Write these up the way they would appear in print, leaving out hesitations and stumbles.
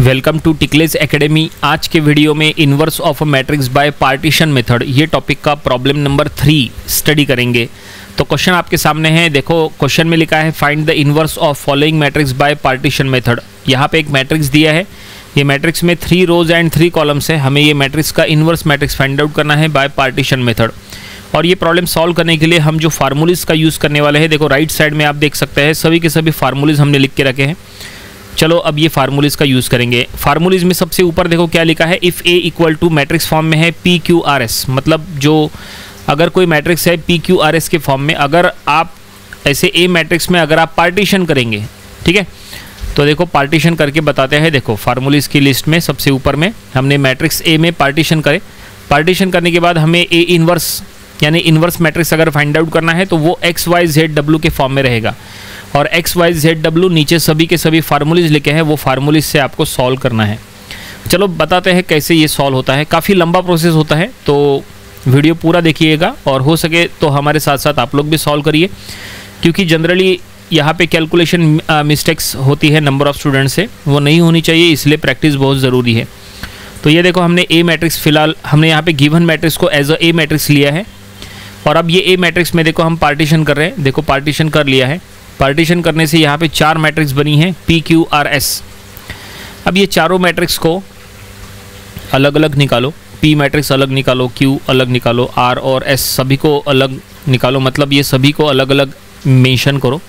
Welcome to टिकलेज academy. आज के video में inverse of a matrix bye partition method, ये टॉपिक का प्रॉब्लम नंबर 3 स्टडी करेंगे। तो क्वेश्चन आपके सामने है, देखो क्वेश्चन में लिखा है find the inverse of following matrix bye partition method. यहाँ पे एक मैट्रिक्स दिया है, ये मैट्रिक्स में 3 रोज एंड 3 कॉलम्स है। हमें ये मैट्रिक्स का इन्वर्स मैट्रिक्स फाइंड आउट करना है बाय पार्टीशन मेथड। और ये प्रॉब्लम सॉल्व करने के लिए हम जो फार्मूलीज का यूज़ करने वाले हैं, देखो राइट साइड में आप देख सकते हैं सभी के सभी फार्मूलीज हमने लिख के रखे हैं। चलो अब ये फार्मूलीज का यूज़ करेंगे। फार्मूलीज में सबसे ऊपर देखो क्या लिखा है, if a equal to matrix form में है पी क्यू आर एस, मतलब जो अगर कोई मैट्रिक्स है पी क्यू आर एस के फॉर्म में, अगर आप ऐसे ए मैट्रिक्स में अगर आप पार्टीशन करेंगे, ठीक है, तो देखो पार्टीशन करके बताते हैं। देखो फार्मूलीज की लिस्ट में सबसे ऊपर में हमने मैट्रिक्स ए में पार्टीशन करे। पार्टीशन करने के बाद हमें ए इन्वर्स यानी इन्वर्स मैट्रिक्स अगर फाइंड आउट करना है तो वो एक्स वाई जेड डब्ल्यू के फॉर्म में रहेगा। और एक्स वाई जेड डब्ल्यू नीचे सभी के सभी फार्मूलीज लिखे हैं, वो फार्मूलीज से आपको सॉल्व करना है। चलो बताते हैं कैसे ये सॉल्व होता है। काफ़ी लंबा प्रोसेस होता है, तो वीडियो पूरा देखिएगा और हो सके तो हमारे साथ साथ आप लोग भी सॉल्व करिए, क्योंकि जनरली यहाँ पे कैलकुलेशन मिस्टेक्स होती है नंबर ऑफ़ स्टूडेंट्स से, वो नहीं होनी चाहिए, इसलिए प्रैक्टिस बहुत ज़रूरी है। तो ये देखो हमने ए मैट्रिक्स, फिलहाल हमने यहाँ पे गिवन मैट्रिक्स को एज अ ए मैट्रिक्स लिया है। और अब ये ए मैट्रिक्स में देखो हम पार्टीशन कर रहे हैं। देखो पार्टीशन कर लिया है। पार्टीशन करने से यहाँ पे 4 मैट्रिक्स बनी हैं पी क्यू आर एस। अब ये चारों मैट्रिक्स को अलग अलग निकालो, पी मैट्रिक्स अलग निकालो, क्यू अलग निकालो, आर और एस सभी को अलग निकालो, मतलब ये सभी को अलग अलग मेंशन करो।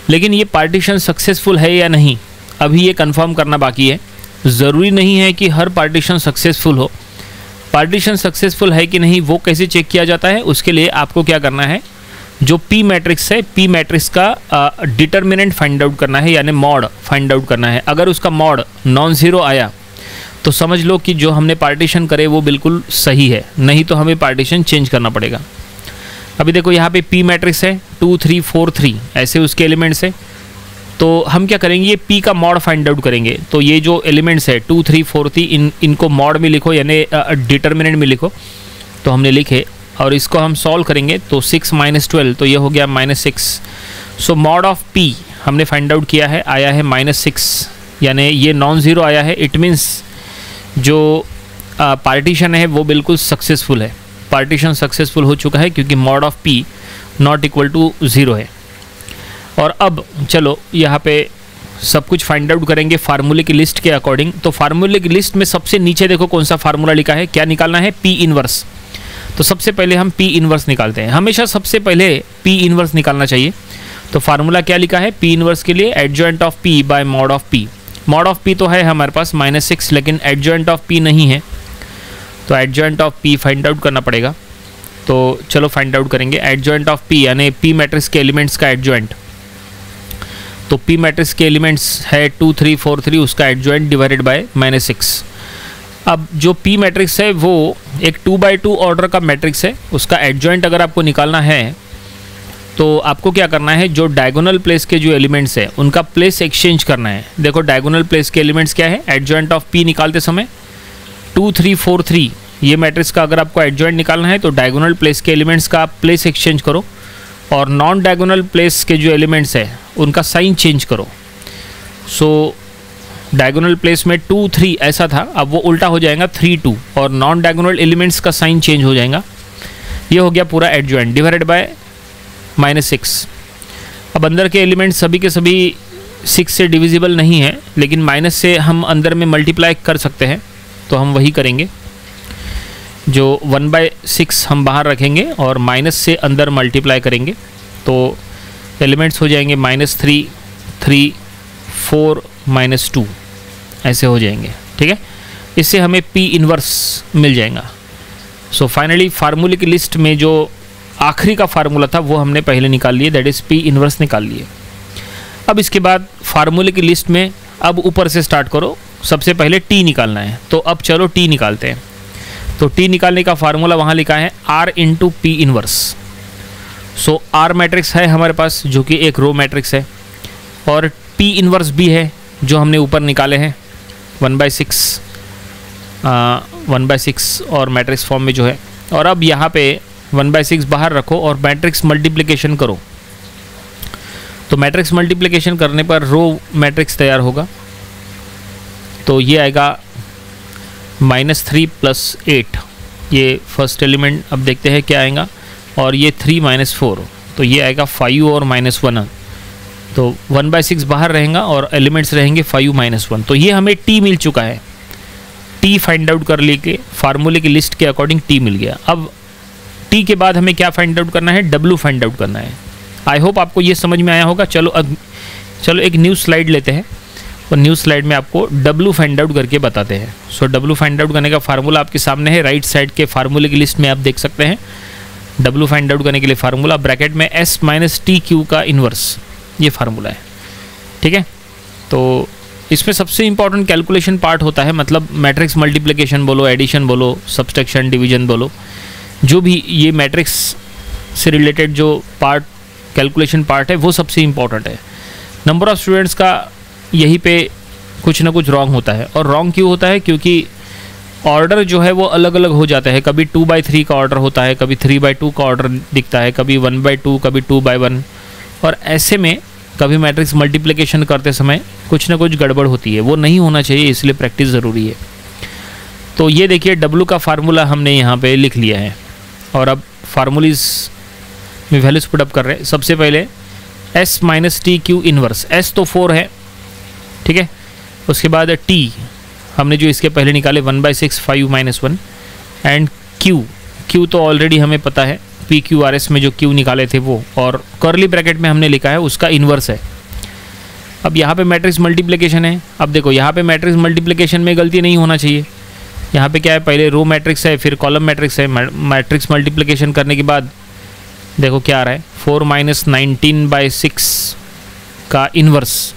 लेकिन ये पार्टीशन सक्सेसफुल है या नहीं, अभी ये कंफर्म करना बाकी है। ज़रूरी नहीं है कि हर पार्टीशन सक्सेसफुल हो। पार्टीशन सक्सेसफुल है कि नहीं वो कैसे चेक किया जाता है, उसके लिए आपको क्या करना है, जो पी मैट्रिक्स है, पी मैट्रिक्स का डिटर्मिनेंट फाइंड आउट करना है, यानी मॉड फाइंड आउट करना है। अगर उसका मॉड नॉन ज़ीरो आया तो समझ लो कि जो हमने पार्टीशन करे वो बिल्कुल सही है, नहीं तो हमें पार्टीशन चेंज करना पड़ेगा। अभी देखो यहाँ पे पी मैट्रिक्स है 2 3 4 3 ऐसे उसके एलिमेंट्स है। तो हम क्या करेंगे, ये पी का मॉड फाइंड आउट करेंगे। तो ये जो एलिमेंट्स है 2 3 4 3 इनको मॉड में लिखो, यानी डिटर्मिनेंट में लिखो। तो हमने लिखे और इसको हम सॉल्व करेंगे तो 6 - 12, तो ये हो गया -6। सो मॉड ऑफ पी हमने फाइंड आउट किया है, आया है -6, यानी ये नॉन ज़ीरो आया है। इट मीन्स जो पार्टीशन है वो बिल्कुल सक्सेसफुल है, पार्टीशन सक्सेसफुल हो चुका है, क्योंकि mod of P not equal to 0 है। और अब चलो यहाँ पे सब कुछ फाइंड आउट करेंगे फार्मूले की लिस्ट के अकॉर्डिंग। तो फार्मूले की लिस्ट में सबसे नीचे देखो कौन सा फार्मूला लिखा है, क्या निकालना है, पी इन्वर्स। तो सबसे पहले हम पी इन्वर्स निकालते हैं। हमेशा सबसे पहले पी इन्वर्स निकालना चाहिए। तो फार्मूला क्या लिखा है पी इन्वर्स के लिए, adjoint of P bye mod of P. Mod of P तो है हमारे पास -6, लेकिन एडजॉइंट ऑफ पी नहीं है, तो adjoint of P find out करना पड़ेगा। तो चलो फाइंड आउट करेंगे एडजॉइंट ऑफ पी, यानी पी मैट्रिक्स के एलिमेंट्स का एडजॉइंट। तो पी मैट्रिक्स के एलिमेंट्स है 2 3 4 3, उसका एडजॉइंट डिवाइडेड बाय -6। अब जो पी मैट्रिक्स है वो एक 2x2 ऑर्डर का मैट्रिक्स है, उसका एडजॉइंट अगर आपको निकालना है तो आपको क्या करना है, जो डायगोनल प्लेस के जो एलिमेंट्स है उनका प्लेस एक्सचेंज करना है। देखो डायगोनल प्लेस के एलिमेंट्स क्या है, एडजॉइंट ऑफ पी निकालते समय 2 3 4 3 ये मैट्रिक्स का अगर आपको एडजॉइंट निकालना है तो डायगोनल प्लेस के एलिमेंट्स का आप प्लेस एक्सचेंज करो, और नॉन डायगोनल प्लेस के जो एलिमेंट्स है उनका साइन चेंज करो। सो डायगोनल प्लेस में 2 3 ऐसा था, अब वो उल्टा हो जाएगा 3 2, और नॉन डायगोनल एलिमेंट्स का साइन चेंज हो जाएगा। ये हो गया पूरा एडजॉइंट डिवाइडेड बाय -6। अब अंदर के एलिमेंट्स सभी के सभी 6 से डिविजिबल नहीं है, लेकिन माइनस से हम अंदर में मल्टीप्लाई कर सकते हैं, तो हम वही करेंगे। जो 1/6 हम बाहर रखेंगे और माइनस से अंदर मल्टीप्लाई करेंगे, तो एलिमेंट्स हो जाएंगे -3 3 4 -2 ऐसे हो जाएंगे, ठीक है। इससे हमें पी इन्वर्स मिल जाएगा। सो फाइनली फार्मूले की लिस्ट में जो आखिरी का फार्मूला था वो हमने पहले निकाल लिए, दैट इज़ पी इन्वर्स निकाल लिए। अब इसके बाद फार्मूले की लिस्ट में अब ऊपर से स्टार्ट करो, सबसे पहले टी निकालना है। तो अब चलो टी निकालते हैं। तो टी निकालने का फार्मूला वहाँ लिखा है R into P inverse. So R matrix है हमारे पास जो कि एक रो मैट्रिक्स है, और पी इन्वर्स भी है जो हमने ऊपर निकाले हैं 1/6 और मैट्रिक्स फॉर्म में जो है। और अब यहाँ पे 1/6 बाहर रखो और मैट्रिक्स मल्टीप्लिकेशन करो। तो मैट्रिक्स मल्टीप्लिकेशन करने पर रो मैट्रिक्स तैयार होगा। तो ये आएगा -3 + 8, ये फर्स्ट एलिमेंट अब देखते हैं क्या आएगा, और ये 3 - 4, तो ये आएगा 5 और -1, तो 1/6 बाहर रहेगा और एलिमेंट्स रहेंगे 5 - 1। तो ये हमें टी मिल चुका है, टी फाइंड आउट कर लेके फार्मूले की लिस्ट के अकॉर्डिंग टी मिल गया। अब टी के बाद हमें क्या फाइंड आउट करना है, डब्लू फाइंड आउट करना है। आई होप आपको ये समझ में आया होगा। चलो एक न्यू स्लाइड लेते हैं और न्यू स्लाइड में आपको डब्लू फाइंड आउट करके बताते हैं। सो डब्लू फाइंड आउट करने का फार्मूला आपके सामने है, राइट साइड के फार्मूले की लिस्ट में आप देख सकते हैं। डब्लू फाइंड आउट करने के लिए फार्मूला ब्रैकेट में S - TQ का इन्वर्स, ये फार्मूला है, ठीक है। तो इसमें सबसे इंपॉर्टेंट कैलकुलेशन पार्ट होता है, मतलब मैट्रिक्स मल्टीप्लिकेशन बोलो, एडिशन बोलो, सब्सट्रैक्शन, डिवीजन बोलो, जो भी ये मैट्रिक्स से रिलेटेड जो पार्ट कैलकुलेशन पार्ट है वो सबसे इंपॉर्टेंट है। नंबर ऑफ़ स्टूडेंट्स का यहीं पे कुछ ना कुछ रॉन्ग होता है, और रॉन्ग क्यों होता है, क्योंकि ऑर्डर जो है वो अलग अलग हो जाता है। कभी 2/3 का ऑर्डर होता है, कभी 3/2 का ऑर्डर दिखता है, कभी 1/2, कभी 2/1, और ऐसे में कभी मैट्रिक्स मल्टीप्लिकेशन करते समय कुछ ना कुछ गड़बड़ होती है, वो नहीं होना चाहिए, इसलिए प्रैक्टिस ज़रूरी है। तो ये देखिए डब्लू का फार्मूला हमने यहाँ पे लिख लिया है, और अब फार्मूलीज में वैल्यूज पुटअप कर रहे हैं। सबसे पहले S - TQ इन्वर्स, S तो 4 है, ठीक है। उसके बाद T हमने जो इसके पहले निकाले 1/6 5 - 1, एंड Q तो ऑलरेडी हमें पता है, PQRS में जो Q निकाले थे वो, और कर्ली ब्रैकेट में हमने लिखा है उसका इन्वर्स है। अब यहाँ पे मैट्रिक्स मल्टीप्लिकेशन है। अब देखो यहाँ पे मैट्रिक्स मल्टीप्लिकेशन में गलती नहीं होना चाहिए। यहाँ पे क्या है, पहले रो मैट्रिक्स है, फिर कॉलम मैट्रिक्स है। मैट्रिक्स मल्टीप्लिकेशन करने के बाद देखो क्या आ रहा है, 4 - 19/6 का इन्वर्स।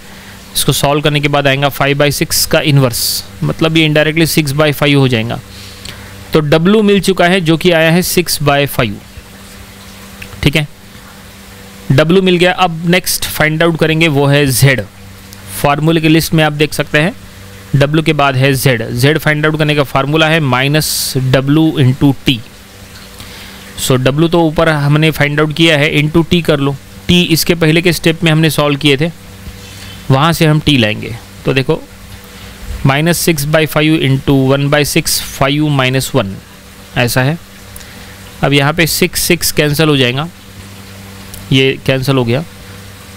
इसको सॉल्व करने के बाद आएगा 5/6 का इन्वर्स, मतलब ये इनडायरेक्टली 6/5 हो जाएगा। तो W मिल चुका है जो कि आया है 6/5, ठीक है। W मिल गया। अब नेक्स्ट फाइंड आउट करेंगे वो है Z। फार्मूले की लिस्ट में आप देख सकते हैं W के बाद है Z। Z फाइंड आउट करने का फार्मूला है -W × T। सो W तो ऊपर हमने फाइंड आउट किया है, इंटू T कर लो। T इसके पहले के स्टेप में हमने सॉल्व किए थे, वहाँ से हम T लाएंगे। तो देखो -6/5 × 1/6 5 - 1 ऐसा है। अब यहाँ पे 6 कैंसिल हो जाएगा, ये कैंसिल हो गया,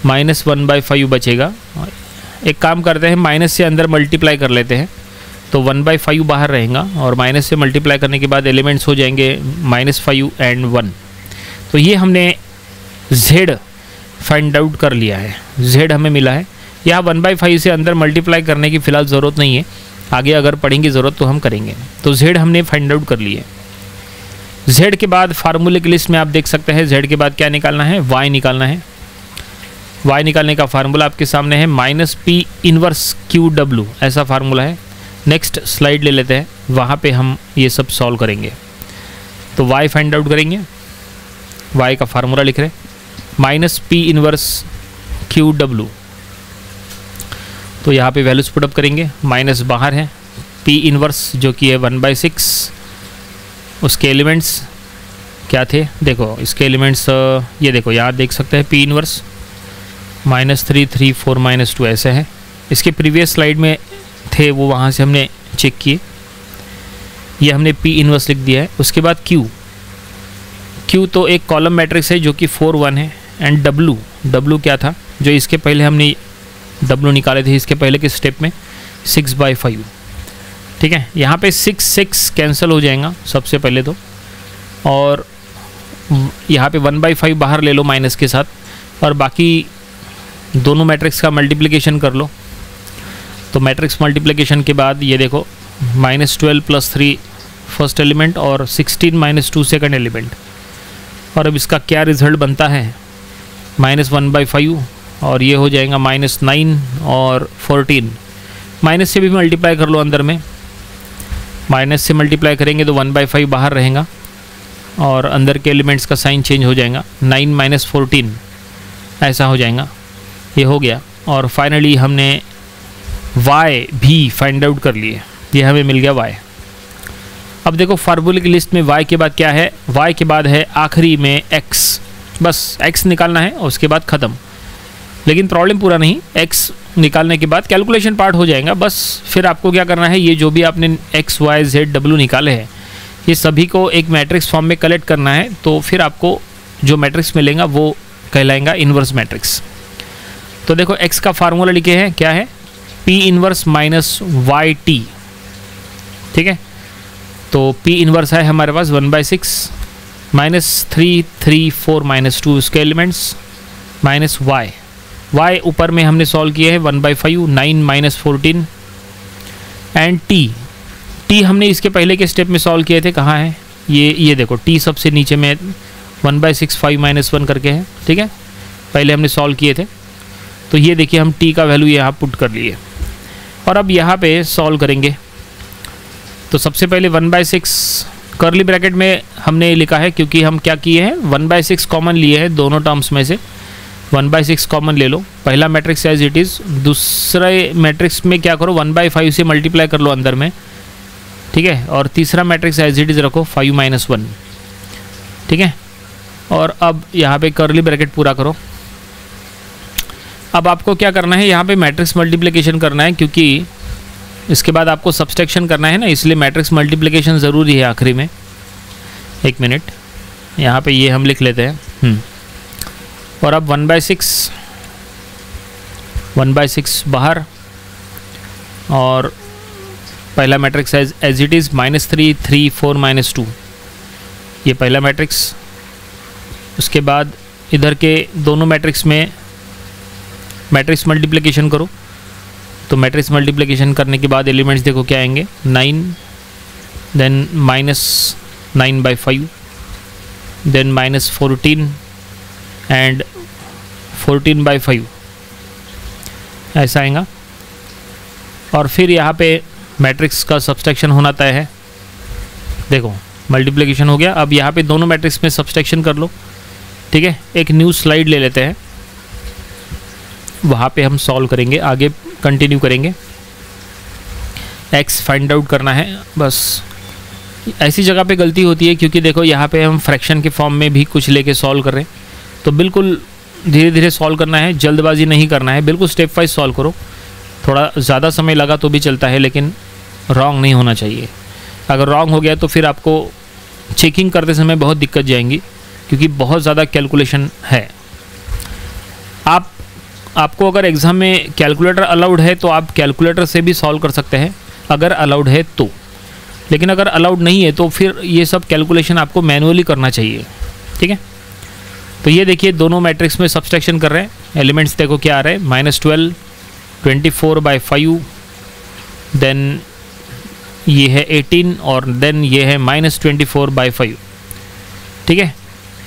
-1/5 बचेगा। एक काम करते हैं, माइनस से अंदर मल्टीप्लाई कर लेते हैं, तो 1/5 बाहर रहेगा, और माइनस से मल्टीप्लाई करने के बाद एलिमेंट्स हो जाएंगे -5 एंड 1। तो ये हमने Z फाइंड आउट कर लिया है, Z हमें मिला है। यहाँ 1/5 से अंदर मल्टीप्लाई करने की फ़िलहाल ज़रूरत नहीं है, आगे अगर पढ़ेंगे ज़रूरत तो हम करेंगे। तो Z हमने फाइंड आउट कर लिए। Z के बाद फार्मूले की लिस्ट में आप देख सकते हैं Z के बाद क्या निकालना है, Y निकालना है। Y निकालने का फार्मूला आपके सामने है -P इन्वर्स QW, ऐसा फार्मूला है। नेक्स्ट स्लाइड ले लेते हैं, वहाँ पे हम ये सब सॉल्व करेंगे। तो Y फाइंड आउट करेंगे, Y का फार्मूला लिख रहे हैं -P इन्वर्स QW। तो यहाँ पे वैल्यूज पुटअप करेंगे, माइनस बाहर है, P इन्वर्स जो कि है 1/6, उसके एलिमेंट्स क्या थे, देखो इसके एलिमेंट्स ये देखो यहाँ देख सकते हैं, P इन्वर्स -3 3 4 -2 ऐसे है। इसके प्रीवियस स्लाइड में थे वो, वहाँ से हमने चेक किए, ये हमने P इन्वर्स लिख दिया है। उसके बाद Q तो एक कॉलम मैट्रिक्स है जो कि 4 1 है, एंड W क्या था, जो इसके पहले हमने W निकाले थे इसके पहले के स्टेप में, 6/5, ठीक है। यहाँ पे 6 कैंसिल हो जाएगा सबसे पहले तो, और यहाँ पे 1/5 बाहर ले लो माइनस के साथ, और बाकी दोनों मैट्रिक्स का मल्टीप्लिकेशन कर लो। तो मैट्रिक्स मल्टीप्लिकेशन के बाद ये देखो -12 + 3 फर्स्ट एलिमेंट और 16 - 2 सेकंड एलिमेंट, और अब इसका क्या रिजल्ट बनता है, -1/5, और ये हो जाएगा -9 और 14। माइनस से भी मल्टीप्लाई कर लो, अंदर में माइनस से मल्टीप्लाई करेंगे तो 1/5 बाहर रहेगा, और अंदर के एलिमेंट्स का साइन चेंज हो जाएगा, 9 - 14 ऐसा हो जाएगा। ये हो गया, और फाइनली हमने y भी फाइंड आउट कर लिए, ये हमें मिल गया y। अब देखो फार्मूले की लिस्ट में y के बाद क्या है, y के बाद है आखिरी में x, बस x निकालना है और उसके बाद ख़त्म। लेकिन प्रॉब्लम पूरा नहीं, x निकालने के बाद कैलकुलेशन पार्ट हो जाएगा। बस फिर आपको क्या करना है, ये जो भी आपने एक्स वाई जेड डब्ल्यू निकाले हैं ये सभी को एक मैट्रिक्स फॉर्म में कलेक्ट करना है, तो फिर आपको जो मैट्रिक्स मिलेगा वो कहलाएगा इन्वर्स मैट्रिक्स। तो देखो एक्स का फार्मूला लिखे हैं, क्या है, P inverse minus Y T. ठीक है, तो पी इन्वर्स है हमारे पास 1/6 माइनस 3 3 4 माइनस 2 इसके एलिमेंट्स माइनस वाई। वाई ऊपर में हमने सॉल्व किया है 1/5 9 माइनस 14 एंड टी हमने इसके पहले के स्टेप में सॉल्व किए थे, कहाँ है ये देखो टी सबसे नीचे में 1/6 5 माइनस 1 करके है। ठीक है, पहले हमने सॉल्व किए थे, तो ये देखिए हम टी का वैल्यू यहाँ पुट कर लिए और अब यहाँ पे सॉल्व करेंगे। तो सबसे पहले 1/6 कर्ली ब्रैकेट में हमने लिखा है क्योंकि हम क्या किए हैं 1/6 कॉमन लिए हैं दोनों टर्म्स में से, 1/6 कॉमन ले लो। पहला मैट्रिक्स एज इट इज़, दूसरे मैट्रिक्स में क्या करो 1/5 से मल्टीप्लाई कर लो अंदर में। ठीक है, और तीसरा मैट्रिक्स एज इट इज़ रखो 5 - 1। ठीक है, और अब यहाँ पे कर्ली ब्रैकेट पूरा करो। अब आपको क्या करना है, यहाँ पे मैट्रिक्स मल्टीप्लिकेशन करना है क्योंकि इसके बाद आपको सब्सट्रैक्शन करना है ना, इसलिए मैट्रिक्स मल्टीप्लिकेशन ज़रूरी है आखिरी में। एक मिनट, यहाँ पे ये हम लिख लेते हैं। और अब 1/6 बाहर, और पहला matrix as it is -3 3 4 minus 2, ये पहला मैट्रिक्स। उसके बाद इधर के दोनों मैट्रिक्स में मैट्रिक्स मल्टीप्लिकेशन करो। तो मैट्रिक्स मल्टीप्लिकेशन करने के बाद एलिमेंट्स देखो क्या आएंगे, 9 देन -9/5 देन -14 एंड 14/5 ऐसा आएगा। और फिर यहाँ पे मैट्रिक्स का सब्सट्रैक्शन होना तय है। देखो मल्टीप्लिकेशन हो गया, अब यहाँ पे दोनों मैट्रिक्स में सब्सट्रैक्शन कर लो। ठीक है, एक न्यू स्लाइड ले लेते हैं, वहाँ पे हम सॉल्व करेंगे, आगे कंटिन्यू करेंगे। एक्स फाइंड आउट करना है। बस ऐसी जगह पे गलती होती है क्योंकि देखो यहाँ पे हम फ्रैक्शन के फॉर्म में भी कुछ लेके सॉल्व कर रहे हैं, तो बिल्कुल धीरे धीरे सॉल्व करना है, जल्दबाजी नहीं करना है, बिल्कुल स्टेप वाइज सॉल्व करो। थोड़ा ज़्यादा समय लगा तो भी चलता है, लेकिन रॉन्ग नहीं होना चाहिए। अगर रॉन्ग हो गया तो फिर आपको चेकिंग करते समय बहुत दिक्कत जाएंगी क्योंकि बहुत ज़्यादा कैलकुलेशन है। आपको अगर एग्ज़ाम में कैलकुलेटर अलाउड है तो आप कैलकुलेटर से भी सॉल्व कर सकते हैं अगर अलाउड है तो, लेकिन अगर अलाउड नहीं है तो फिर ये सब कैलकुलेशन आपको मैनुअली करना चाहिए। ठीक है, तो ये देखिए दोनों मैट्रिक्स में सब्सट्रैक्शन कर रहे हैं, एलिमेंट्स देखो क्या आ रहे हैं, -12 24/5 देन ये है 18 और देन ये है -24/5। ठीक है,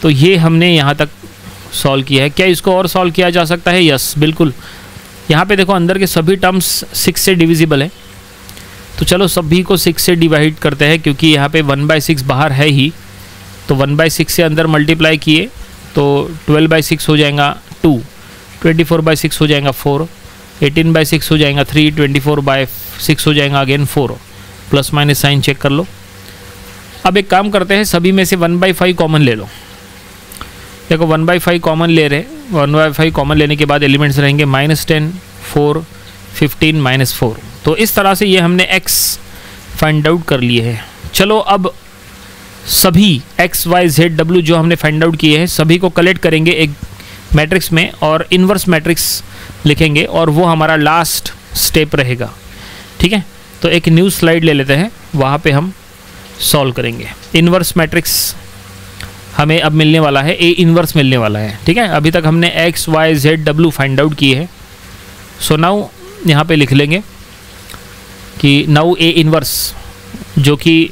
तो ये हमने यहाँ तक सॉल्व किया है। क्या इसको और सॉल्व किया जा सकता है? यस बिल्कुल। यहाँ पे देखो अंदर के सभी टर्म्स 6 से डिविजिबल है, तो चलो सभी को 6 से डिवाइड करते हैं क्योंकि यहाँ पे 1/6 बाहर है ही, तो 1/6 से अंदर मल्टीप्लाई किए तो 12/6 हो जाएगा 2, 24/6 हो जाएगा 4, 18/6 हो जाएगा 3, 24/6 हो जाएगा again 4। Plus minus sign check कर लो। अब एक काम करते हैं, सभी में से 1/5 कॉमन ले लो। देखो 1/5 कॉमन ले रहे, 1/5 कॉमन लेने के बाद एलिमेंट्स रहेंगे -10 4 15 -4। तो इस तरह से ये हमने x फाइंड आउट कर लिए हैं। चलो अब सभी x y z w जो हमने फाइंड आउट किए हैं सभी को कलेक्ट करेंगे एक मैट्रिक्स में और इन्वर्स मैट्रिक्स लिखेंगे और वो हमारा लास्ट स्टेप रहेगा। ठीक है, तो एक न्यू स्लाइड ले लेते हैं, वहाँ पे हम सॉल्व करेंगे। इन्वर्स मैट्रिक्स हमें अब मिलने वाला है, ए इन्वर्स मिलने वाला है। ठीक है, अभी तक हमने x y z w find out किए हैं। सो नाउ यहाँ पे लिख लेंगे कि नाउ ए इन्वर्स जो कि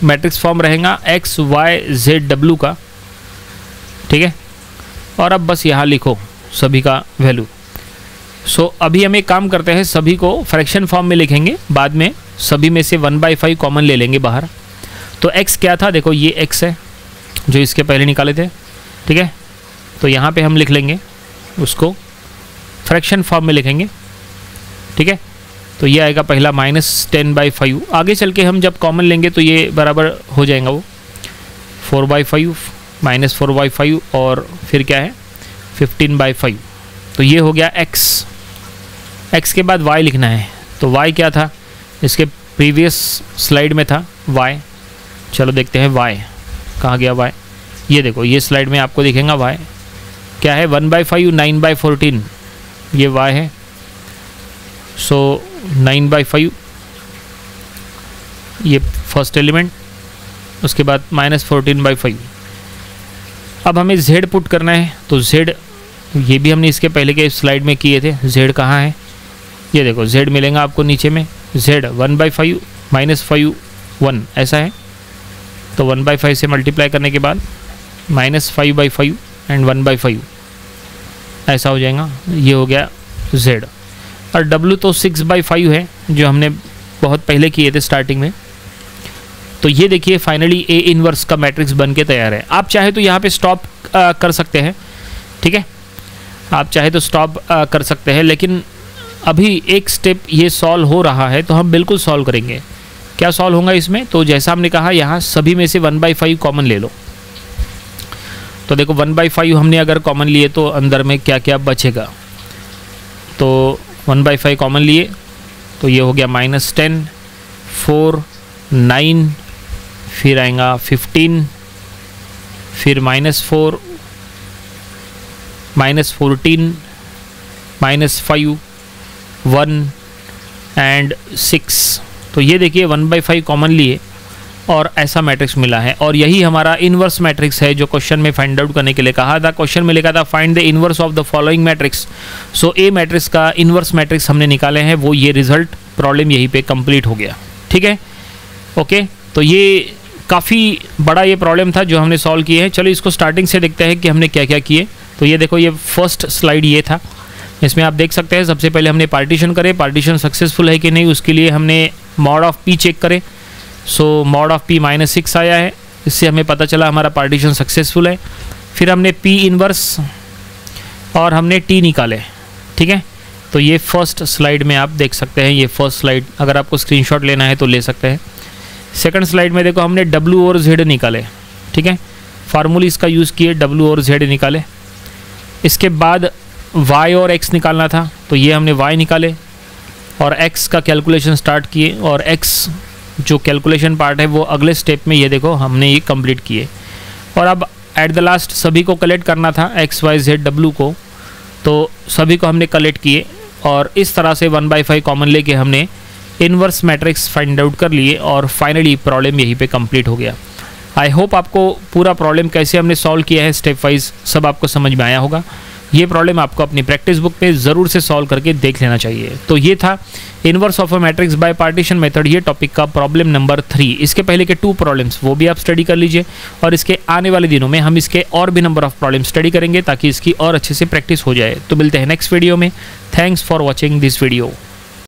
मैट्रिक्स फॉर्म रहेगा x y z w का। ठीक है, और अब बस यहाँ लिखो सभी का वैल्यू। सो अभी हम एक काम करते हैं, सभी को फ्रैक्शन फॉर्म में लिखेंगे, बाद में सभी में से 1/5 कॉमन ले लेंगे बाहर। तो x क्या था, देखो ये x है जो इसके पहले निकाले थे। ठीक है, तो यहाँ पे हम लिख लेंगे उसको फ्रैक्शन फॉर्म में लिखेंगे। ठीक है, तो ये आएगा पहला -10/5। आगे चल के हम जब कॉमन लेंगे तो ये बराबर हो जाएगा वो 4/5 -4/5 और फिर क्या है 15/5। तो ये हो गया x। x के बाद y लिखना है। तो y क्या था, इसके प्रीवियस स्लाइड में था y। चलो देखते हैं y कहाँ गया y। ये देखो, ये स्लाइड में आपको दिखेगा y क्या है, 1/5 9/14 ये y है। सो 9/5 ये फर्स्ट एलिमेंट, उसके बाद -14/5। अब हमें z पुट करना है। तो z ये भी हमने इसके पहले के स्लाइड में किए थे। z कहाँ है, ये देखो z मिलेगा आपको नीचे में। z 1/5 -5 1 ऐसा है। तो 1/5 से मल्टीप्लाई करने के बाद -5/5 एंड 1/5 ऐसा हो जाएगा। ये हो गया z। और w तो 6/5 है जो हमने बहुत पहले किए थे स्टार्टिंग में। तो ये देखिए फाइनली ए इनवर्स का मैट्रिक्स बन के तैयार है। आप चाहे तो यहाँ पे स्टॉप कर सकते हैं, ठीक है, आप चाहे तो स्टॉप कर सकते हैं, लेकिन अभी एक स्टेप ये सॉल्व हो रहा है तो हम बिल्कुल सॉल्व करेंगे। क्या सॉल्व होगा इसमें, तो जैसा हमने कहा यहाँ सभी में से 1/5 कॉमन ले लो। तो देखो 1/5 हमने अगर कॉमन लिए तो अंदर में क्या क्या बचेगा। तो 1/5 कॉमन लिए तो ये हो गया -10 4 9, फिर आएगा 15, फिर -4 -14 -5 1 एंड 6। तो ये देखिए 1/5 कॉमन लिए और ऐसा मैट्रिक्स मिला है। और यही हमारा इनवर्स मैट्रिक्स है जो क्वेश्चन में फाइंड आउट करने के लिए कहा था। क्वेश्चन में लिखा था find the inverse of the following matrix. So A matrix का इनवर्स मैट्रिक्स हमने निकाले हैं, वो ये रिजल्ट प्रॉब्लम यहीं पे कंप्लीट हो गया, ठीक है, ओके। तो ये काफ़ी बड़ा ये प्रॉब्लम था जो हमने सॉल्व किए हैं। चलो इसको स्टार्टिंग से देखते हैं कि हमने क्या क्या किए। तो ये देखो, ये फर्स्ट स्लाइड ये था, इसमें आप देख सकते हैं सबसे पहले हमने पार्टीशन करे। पार्टीशन सक्सेसफुल है कि नहीं उसके लिए हमने मॉड ऑफ पी चेक करे। सो मॉड ऑफ पी -6 आया है, इससे हमें पता चला हमारा पार्टीशन सक्सेसफुल है। फिर हमने पी इनवर्स और हमने टी निकाले, ठीक है। तो ये फर्स्ट स्लाइड में आप देख सकते हैं, ये फर्स्ट स्लाइड, अगर आपको स्क्रीनशॉट लेना है तो ले सकते हैं। सेकंड स्लाइड में देखो हमने W और Z निकाले, ठीक है, फार्मूली इसका यूज़ किए, W और Z निकाले। इसके बाद Y और X निकालना था, तो ये हमने Y निकाले और X का कैलकुलेशन स्टार्ट किए। और X जो कैलकुलेशन पार्ट है वो अगले स्टेप में ये देखो हमने ये कंप्लीट किए। और अब एट द लास्ट सभी को कलेक्ट करना था X Y Z W को, तो सभी को हमने कलेक्ट किए और इस तरह से 1/5 कॉमन लेके हमने इनवर्स मैट्रिक्स फाइंड आउट कर लिए और फाइनली प्रॉब्लम यहीं पे कंप्लीट हो गया। आई होप आपको पूरा प्रॉब्लम कैसे हमने सॉल्व किया है स्टेप वाइज सब आपको समझ में आया होगा। ये प्रॉब्लम आपको अपनी प्रैक्टिस बुक पे ज़रूर से सॉल्व करके देख लेना चाहिए। तो ये था inverse of a matrix bye partition method, ये टॉपिक का प्रॉब्लम नंबर 3। इसके पहले के 2 प्रॉब्लम्स वो भी आप स्टडी कर लीजिए और इसके आने वाले दिनों में हम इसके और भी नंबर ऑफ प्रॉब्लम स्टडी करेंगे ताकि इसकी और अच्छे से प्रैक्टिस हो जाए। तो मिलते हैं नेक्स्ट वीडियो में। Thanks for watching this video.